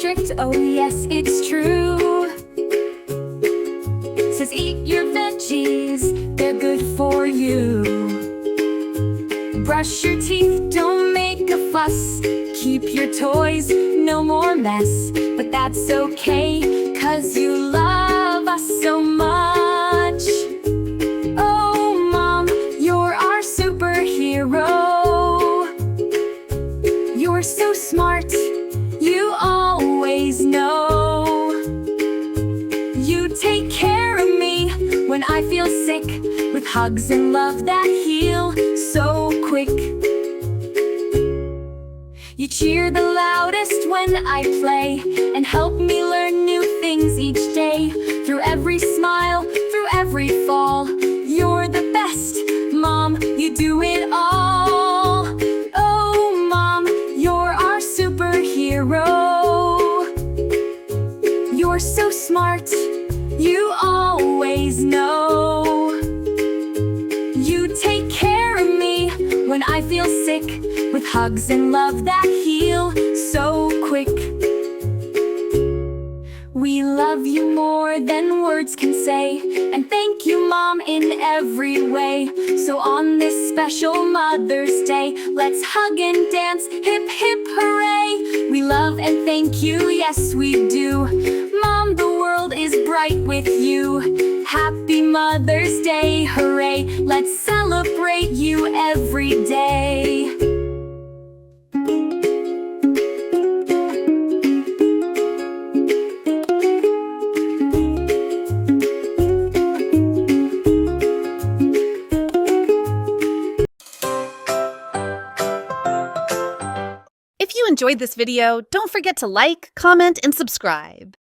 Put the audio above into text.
strict, oh yes, it's true. Says eat your veggies, they're good for you. Brush your teeth, don't make a fuss. Keep your toys, no more mess. But that's okay, 'cause you love us so much. Oh, Mom, you're our superhero. You're so smart, you always know. You take care of me when I feel sick, with hugs and love that heal so quick. You cheer the loudest when I play, and help me learn new things each day. Through every smile, through every fall, you're the best, Mom, you do it all. Oh, Mom, you're our superhero. You're so smart, you always know. You take care of me when I feel sick, with hugs and love that heal so quick. We love you more than words can say, and thank you, Mom, in every way. So on this special Mother's Day, let's hug and dance, hip hip hooray. We love and thank you, yes we do. Mom, the world is bright with you. Happy Mother's Day, hooray. Let's celebrate you every day. If you enjoyed this video, don't forget to like, comment, and subscribe.